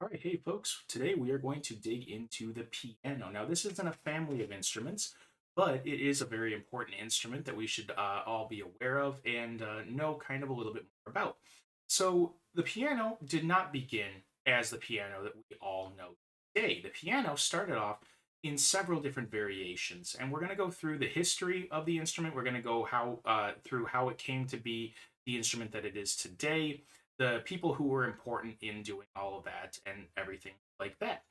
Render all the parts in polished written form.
All right, hey folks, today we are going to dig into the piano. Now, this isn't a family of instruments, but it is a very important instrument that we should all be aware of and know kind of a little bit more about. So, the piano did not begin as the piano that we all know today. The piano started off in several different variations, and we're going to go through the history of the instrument. We're going to go through how it came to be the instrument that it is today, the people who were important in doing all of that and everything like that.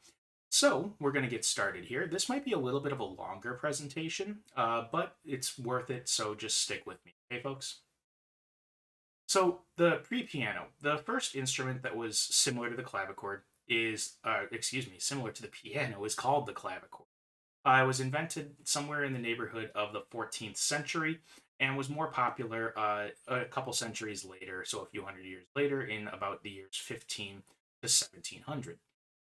So we're going to get started here. This might be a little bit of a longer presentation, but it's worth it. So just stick with me, okay, folks? So the pre-piano, the first instrument that was similar to the clavichord similar to the piano is called the clavichord. It was invented somewhere in the neighborhood of the 14th century and was more popular a couple centuries later, so a few hundred years later, in about the years 15 to 1700.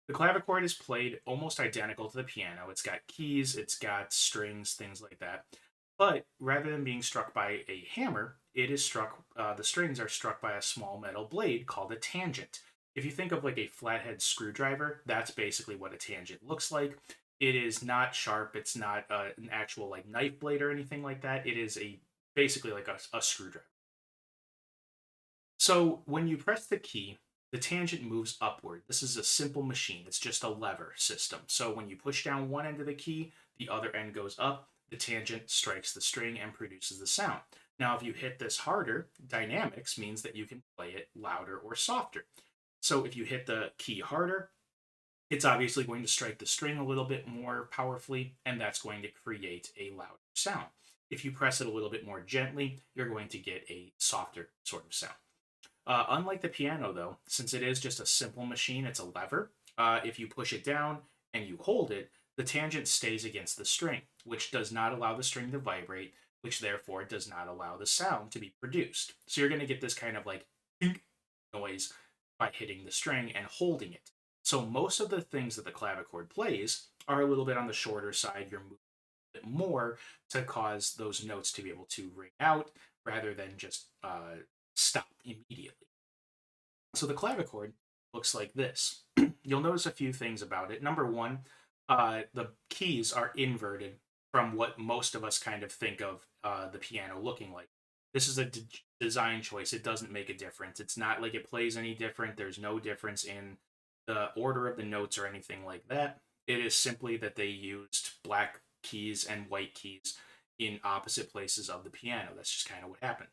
The clavichord is played almost identical to the piano. It's got keys, it's got strings, things like that. But rather than being struck by a hammer, the strings are struck by a small metal blade called a tangent. If you think of like a flathead screwdriver, that's basically what a tangent looks like. It is not sharp. It's not an actual like knife blade or anything like that. It is a basically like a screwdriver. So when you press the key, the tangent moves upward. This is a simple machine. It's just a lever system. So when you push down one end of the key, the other end goes up. The tangent strikes the string and produces the sound. Now, if you hit this harder, dynamics means that you can play it louder or softer. So if you hit the key harder, it's obviously going to strike the string a little bit more powerfully, and that's going to create a louder sound. If you press it a little bit more gently, you're going to get a softer sort of sound. Unlike the piano, though, since it is just a simple machine, it's a lever. If you push it down and you hold it, the tangent stays against the string, which does not allow the string to vibrate, which therefore does not allow the sound to be produced. So you're going to get this kind of like noise by hitting the string and holding it. So most of the things that the clavichord plays are a little bit on the shorter side. You're moving a bit more to cause those notes to be able to ring out rather than just stop immediately. So the clavichord looks like this. You'll notice a few things about it. Number one, the keys are inverted from what most of us kind of think of the piano looking like. This is a design choice. It doesn't make a difference. It's not like it plays any different. There's no difference in the order of the notes or anything like that. It is simply that they used black keys and white keys in opposite places of the piano. That's just kind of what happened.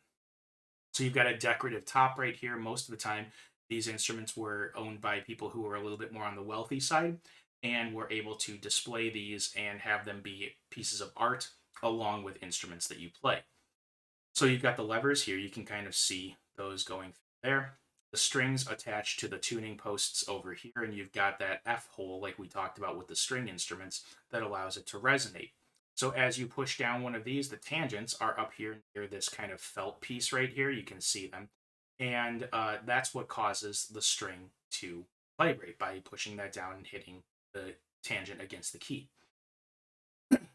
So you've got a decorative top right here. Most of the time, these instruments were owned by people who were a little bit more on the wealthy side and were able to display these and have them be pieces of art along with instruments that you play. So you've got the levers here. You can kind of see those going through there. The strings attached to the tuning posts over here, and you've got that F hole, like we talked about with the string instruments, that allows it to resonate. So as you push down one of these, the tangents are up here near this kind of felt piece right here. You can see them. And that's what causes the string to vibrate by pushing that down and hitting the tangent against the key.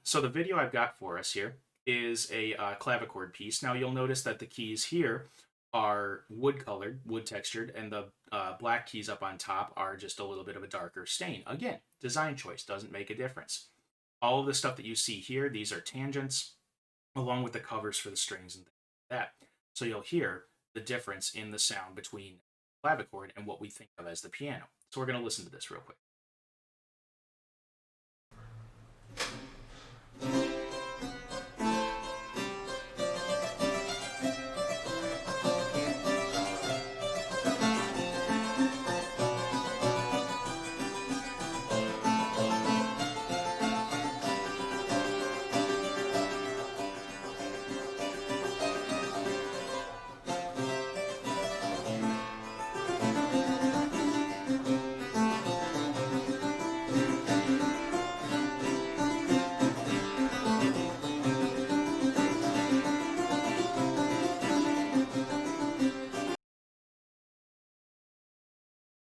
So the video I've got for us here is a clavichord piece. Now you'll notice that the keys here are wood colored, wood textured, and the black keys up on top are just a little bit of a darker stain. Again, design choice doesn't make a difference. All of the stuff that you see here, these are tangents, along with the covers for the strings and things like that. So you'll hear the difference in the sound between clavichord and what we think of as the piano. So we're going to listen to this real quick.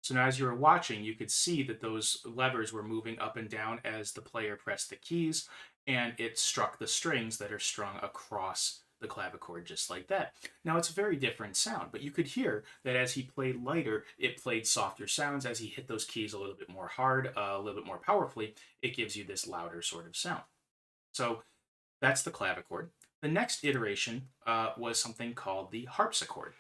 So now as you were watching, you could see that those levers were moving up and down as the player pressed the keys, and it struck the strings that are strung across the clavichord just like that. Now it's a very different sound, but you could hear that as he played lighter, it played softer sounds. As he hit those keys a little bit more hard, a little bit more powerfully, it gives you this louder sort of sound. So that's the clavichord. The next iteration was something called the harpsichord.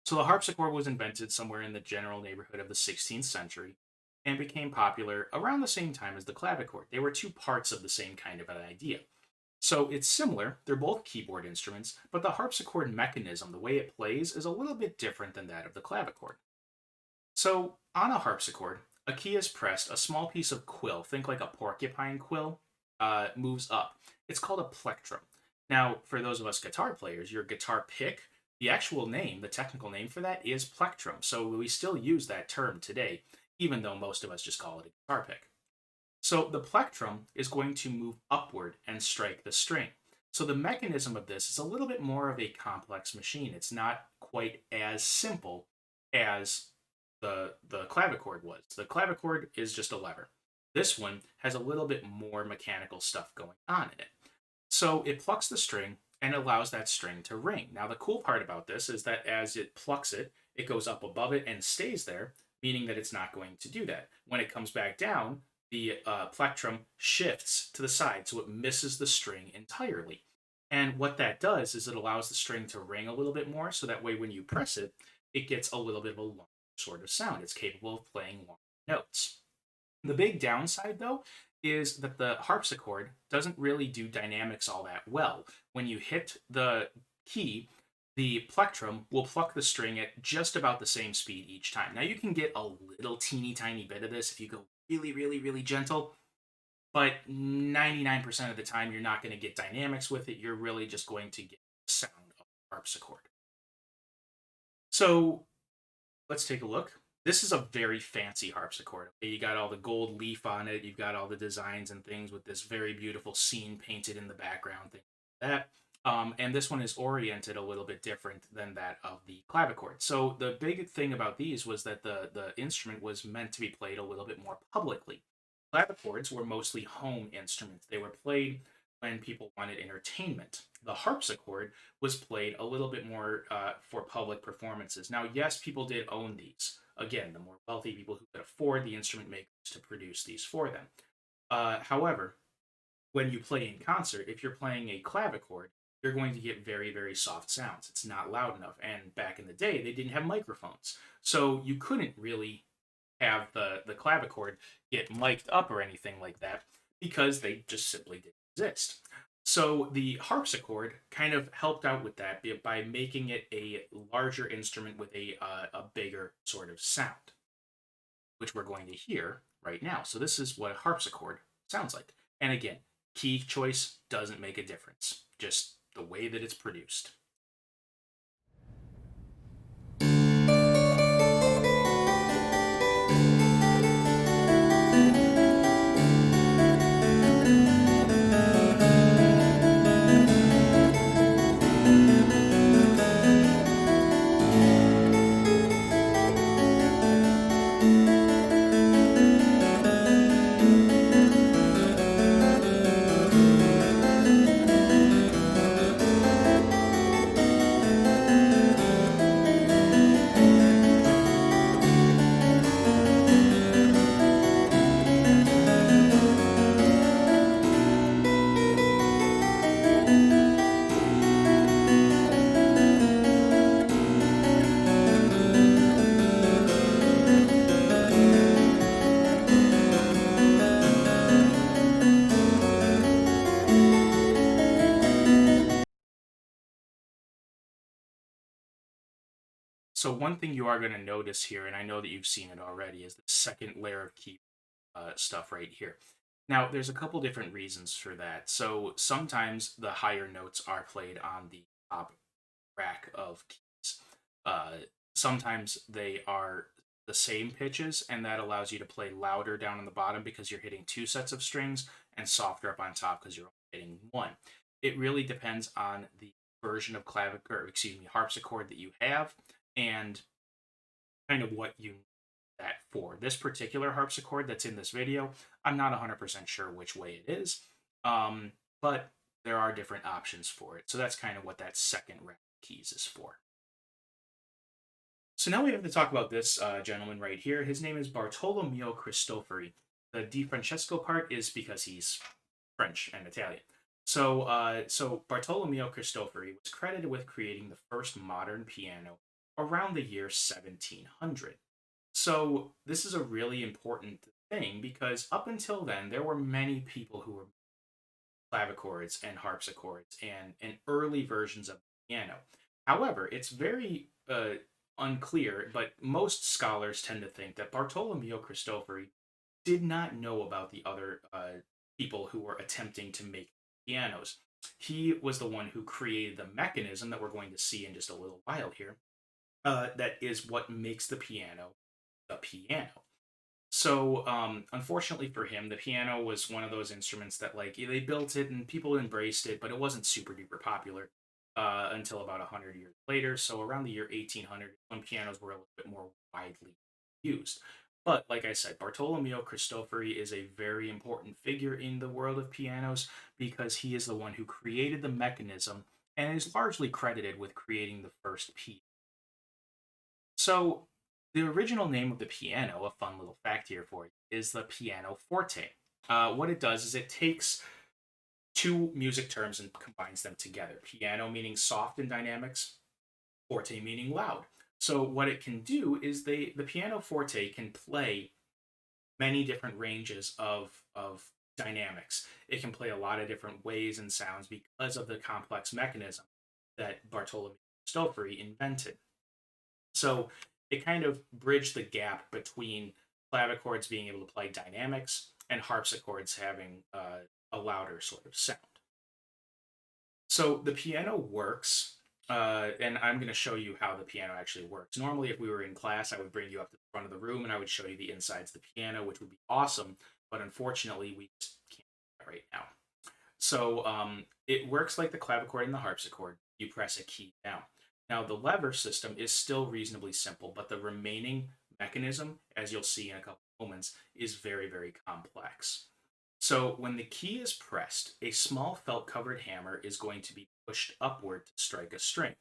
So the harpsichord was invented somewhere in the general neighborhood of the 16th century and became popular around the same time as the clavichord. They were two parts of the same kind of an idea. So it's similar, they're both keyboard instruments, but the harpsichord mechanism, the way it plays, is a little bit different than that of the clavichord. So on a harpsichord, a key is pressed, a small piece of quill, think like a porcupine quill, moves up. It's called a plectrum. Now, for those of us guitar players, your guitar pick, the actual name, the technical name for that is plectrum. So we still use that term today, even though most of us just call it a guitar pick. So the plectrum is going to move upward and strike the string. So the mechanism of this is a little bit more of a complex machine. It's not quite as simple as the clavichord was. The clavichord is just a lever. This one has a little bit more mechanical stuff going on in it. So it plucks the string and allows that string to ring. Now the cool part about this is that as it plucks it, it goes up above it and stays there, meaning that it's not going to do that. When it comes back down, the plectrum shifts to the side so it misses the string entirely. And what that does is it allows the string to ring a little bit more, so that way when you press it, it gets a little bit of a long sort of sound. It's capable of playing long notes. The big downside, though, is that the harpsichord doesn't really do dynamics all that well. When you hit the key, the plectrum will pluck the string at just about the same speed each time. Now, you can get a little teeny tiny bit of this if you go really, really, really gentle, but 99% of the time, you're not going to get dynamics with it. You're really just going to get the sound of the harpsichord. So, let's take a look. This is a very fancy harpsichord. Okay, you got all the gold leaf on it. You've got all the designs and things with this very beautiful scene painted in the background, thing like that. And this one is oriented a little bit different than that of the clavichord. So the big thing about these was that the instrument was meant to be played a little bit more publicly. Clavichords were mostly home instruments. They were played when people wanted entertainment. The harpsichord was played a little bit more for public performances. Now, yes, people did own these. Again, the more wealthy people who could afford the instrument makers to produce these for them. However, when you play in concert, if you're playing a clavichord, you're going to get very, very soft sounds. It's not loud enough. And back in the day, they didn't have microphones. So you couldn't really have the clavichord get mic'd up or anything like that because they just simply didn't exist. So the harpsichord kind of helped out with that by making it a larger instrument with a bigger sort of sound, which we're going to hear right now. So this is what a harpsichord sounds like. And again, key choice doesn't make a difference, just the way that it's produced. So one thing you are going to notice here, and I know that you've seen it already, is the second layer of key stuff right here. Now, there's a couple different reasons for that. So sometimes the higher notes are played on the top rack of keys. Uh, Sometimes they are the same pitches, and that allows you to play louder down on the bottom because you're hitting two sets of strings and softer up on top because you're only hitting one. It really depends on the version of harpsichord that you have and kind of what you need that for. This particular harpsichord that's in this video, I'm not 100% sure which way it is, but there are different options for it. So that's kind of what that second rack of keys is for. So now we have to talk about this gentleman right here. His name is Bartolomeo Cristofori. The Di Francesco part is because he's French and Italian. So Bartolomeo Cristofori was credited with creating the first modern piano around the year 1700. So this is a really important thing because up until then, there were many people who were clavichords and harpsichords and early versions of the piano. However, it's very unclear, but most scholars tend to think that Bartolomeo Cristofori did not know about the other people who were attempting to make pianos. He was the one who created the mechanism that we're going to see in just a little while here. That is what makes the piano the piano. So, unfortunately for him, the piano was one of those instruments that, like, they built it and people embraced it, but it wasn't super duper popular until about 100 years later. So, around the year 1800, when pianos were a little bit more widely used. But, like I said, Bartolomeo Cristofori is a very important figure in the world of pianos because he is the one who created the mechanism and is largely credited with creating the first piano. So, the original name of the piano, a fun little fact here for you, is the piano forte. What it does is it takes two music terms and combines them together. Piano meaning soft in dynamics, forte meaning loud. So what it can do is the piano forte can play many different ranges of dynamics. It can play a lot of different ways and sounds because of the complex mechanism that Bartolomeo Cristofori invented. So it kind of bridged the gap between clavichords being able to play dynamics and harpsichords having a louder sort of sound. So the piano works, and I'm going to show you how the piano actually works. Normally, if we were in class, I would bring you up to the front of the room and I would show you the insides of the piano, which would be awesome. But unfortunately, we just can't do that right now. So it works like the clavichord and the harpsichord. You press a key down. Now, the lever system is still reasonably simple, but the remaining mechanism, as you'll see in a couple of moments, is very, very complex. So, when the key is pressed, a small felt covered hammer is going to be pushed upward to strike a string.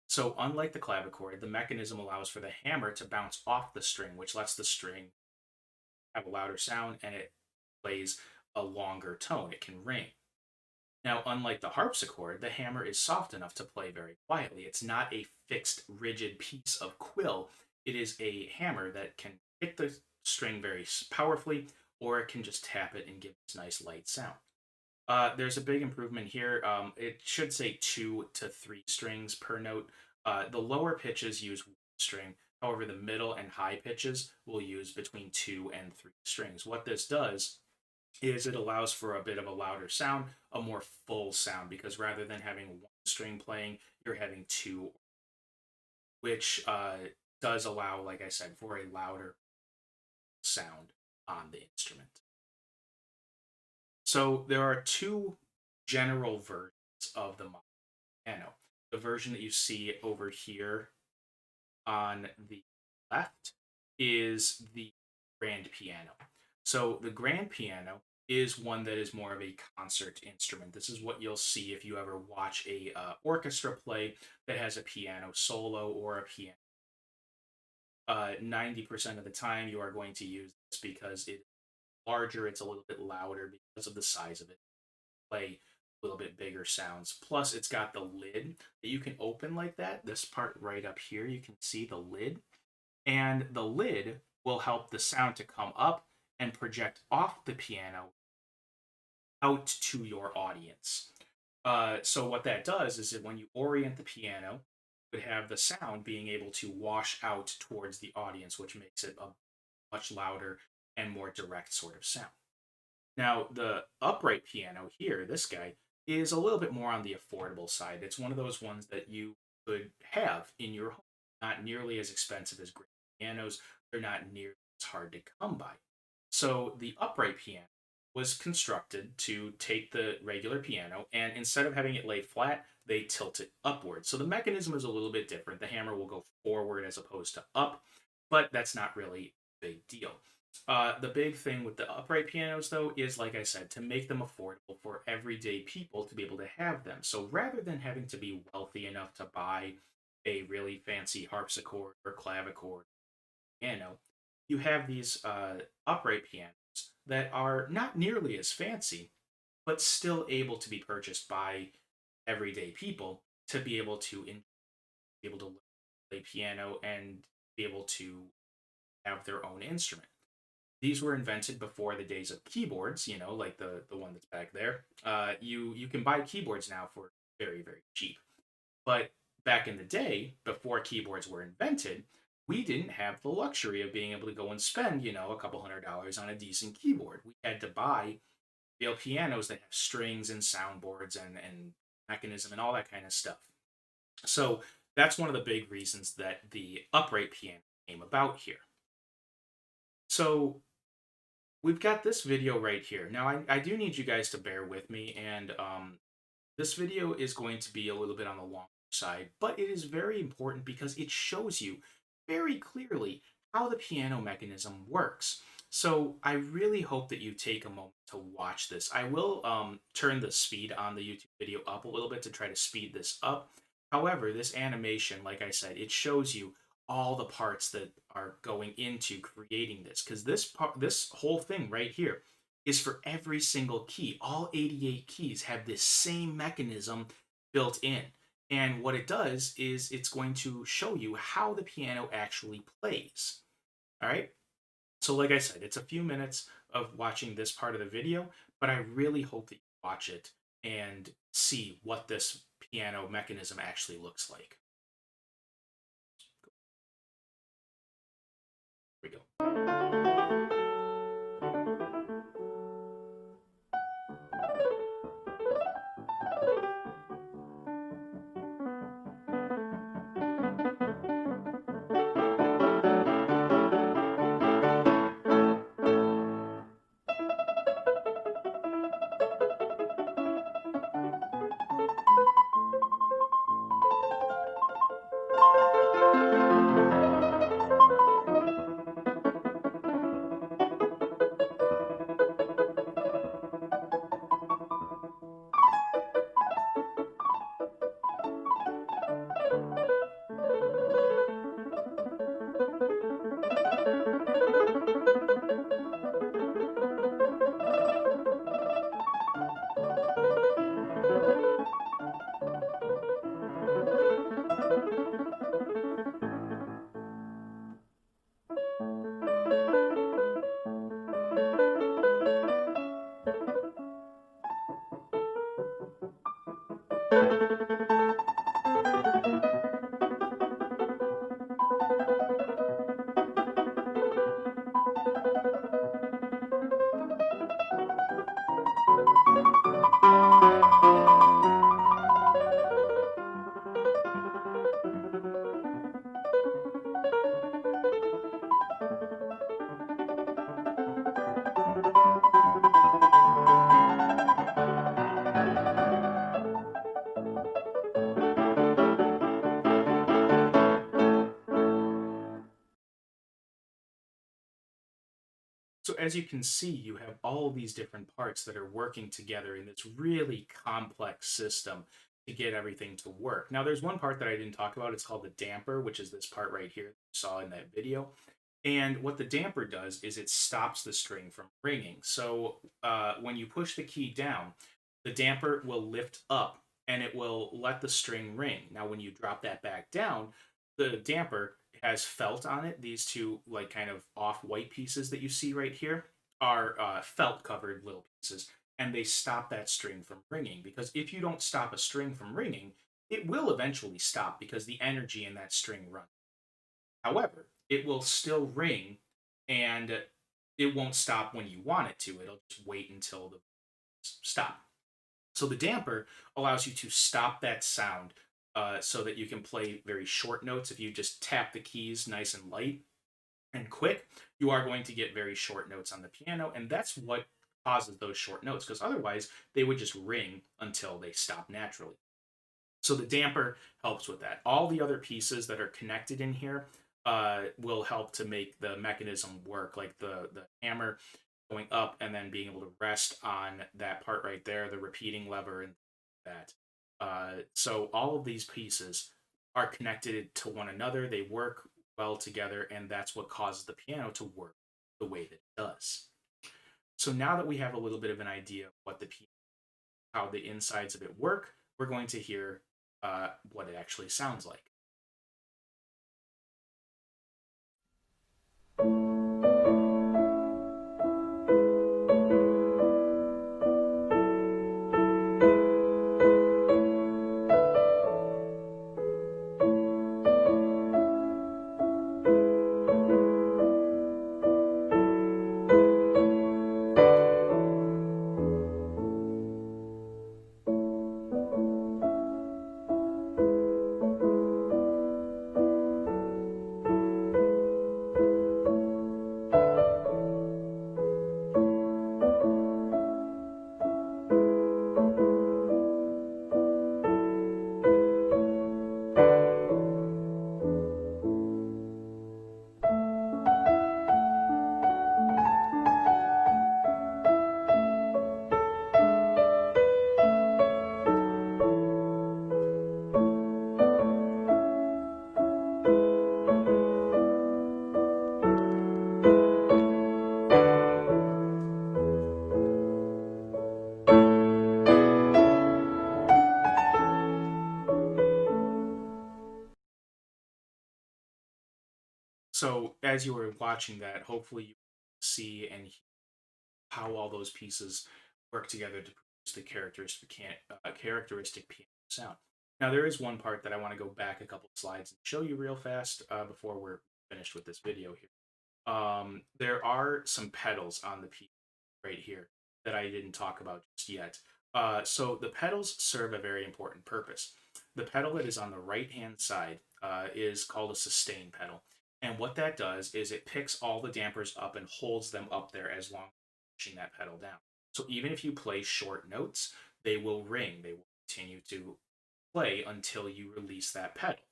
So, unlike the clavichord, the mechanism allows for the hammer to bounce off the string, which lets the string have a louder sound and it plays a longer tone. It can ring. Now, unlike the harpsichord, the hammer is soft enough to play very quietly. It's not a fixed, rigid piece of quill. It is a hammer that can hit the string very powerfully, or it can just tap it and give this nice light sound. There's a big improvement here. It should say 2 to 3 strings per note. The lower pitches use one string. However, the middle and high pitches will use between 2 and 3 strings. What this does is it allows for a bit of a louder sound, a more full sound, because rather than having one string playing, you're having two, which does allow, like I said, for a louder sound on the instrument. So there are two general versions of the piano. The version that you see over here on the left is the grand piano. So the grand piano is one that is more of a concert instrument. This is what you'll see if you ever watch a orchestra play that has a piano solo or a piano. 90% of the time, you are going to use this because it's larger, it's a little bit louder because of the size of it. Play a little bit bigger sounds. Plus, it's got the lid that you can open like that. This part right up here, you can see the lid. And the lid will help the sound to come up and project off the piano out to your audience. So what that does is that when you orient the piano, you would have the sound being able to wash out towards the audience, which makes it a much louder and more direct sort of sound. Now, the upright piano here, this guy, is a little bit more on the affordable side. It's one of those ones that you could have in your home. Not nearly as expensive as great pianos. They're not nearly as hard to come by. So the upright piano was constructed to take the regular piano and instead of having it lay flat, they tilt it upward. So the mechanism is a little bit different. The hammer will go forward as opposed to up, but that's not really a big deal. The big thing with the upright pianos, though, is like I said, to make them affordable for for everyday people to be able to have them. So rather than having to be wealthy enough to buy a really fancy harpsichord or clavichord, piano, you have these upright pianos that are not nearly as fancy, but still able to be purchased by everyday people to be able to be able to play piano and be able to have their own instrument. These were invented before the days of keyboards, like the one that's back there. You can buy keyboards now for very, very cheap. But back in the day, before keyboards were invented, we didn't have the luxury of being able to go and spend, a couple $100 on a decent keyboard. We had to buy real pianos that have strings and soundboards and mechanism and all that kind of stuff. So that's one of the big reasons that the upright piano came about here. So we've got this video right here. Now, I do need you guys to bear with me, and this video is going to be a little bit on the long side, but it is very important because it shows you very clearly how the piano mechanism works. So I really hope that you take a moment to watch this. I will turn the speed on the YouTube video up a little bit to try to speed this up. However, this animation, like I said, it shows you all the parts that are going into creating this, because this whole thing right here is for every single key. All 88 keys have this same mechanism built in. And what it does is it's going to show you how the piano actually plays. All right. So, like I said, it's a few minutes of watching this part of the video, but I really hope that you watch it and see what this piano mechanism actually looks like. Here we go. So as you can see, you have all of these different parts that are working together in this really complex system to get everything to work. Now, there's one part that I didn't talk about. It's called the damper, which is this part right here that you saw in that video. And what the damper does is it stops the string from ringing. So when you push the key down, the damper will lift up and it will let the string ring. Now, when you drop that back down, the damper has felt on it. These two, like, kind of off-white pieces that you see right here are felt-covered little pieces, and they stop that string from ringing. Because if you don't stop a string from ringing, it will eventually stop because the energy in that string runs. However, it will still ring, and it won't stop when you want it to. It'll just wait until the stop. So the damper allows you to stop that sound so that you can play very short notes. If you just tap the keys nice and light and quick, you are going to get very short notes on the piano, and that's what causes those short notes, because otherwise they would just ring until they stop naturally. So the damper helps with that. All the other pieces that are connected in here will help to make the mechanism work, like the hammer going up and then being able to rest on that part right there, the repeating lever and that. So all of these pieces are connected to one another. They work well together, and that's what causes the piano to work the way that it does. So now that we have a little bit of an idea of what the piano, how the insides of it work, we're going to hear what it actually sounds like. So as you were watching that, hopefully you see and hear how all those pieces work together to produce the characteristic piano sound. Now there is one part that I want to go back a couple of slides and show you real fast before we're finished with this video here. There are some pedals on the piano right here that I didn't talk about just yet. So the pedals serve a very important purpose. The pedal that is on the right hand side is called a sustain pedal. And what that does is it picks all the dampers up and holds them up there as long as you're pushing that pedal down. So even if you play short notes, they will ring. They will continue to play until you release that pedal.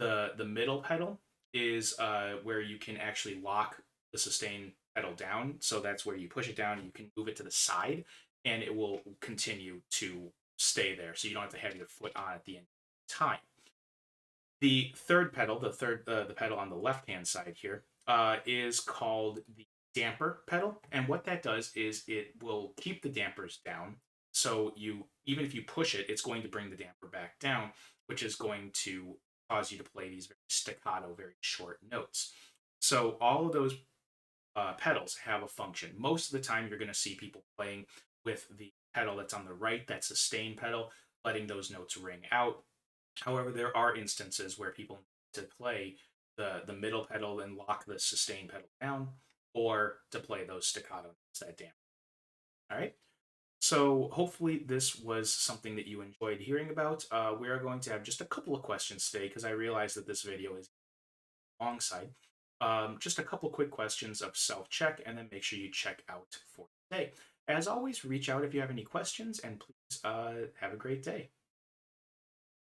The middle pedal is where you can actually lock the sustain pedal down. So that's where you push it down, you can move it to the side, and it will continue to stay there. So you don't have to have your foot on at the end of the time. The third pedal, the pedal on the left hand side here, is called the damper pedal, and what that does is it will keep the dampers down. So you even if you push it, it's going to bring the damper back down, which is going to cause you to play these very staccato, very short notes. So all of those pedals have a function. Most of the time, you're going to see people playing with the pedal that's on the right, that sustain pedal, letting those notes ring out. However, there are instances where people need to play the middle pedal and lock the sustain pedal down, or to play those staccato notes that dampen. All right. So hopefully this was something that you enjoyed hearing about. We are going to have just a couple of questions today because I realize that this video is alongside. Just a couple quick questions of self-check, and then make sure you check out for today. As always, reach out if you have any questions, and please have a great day.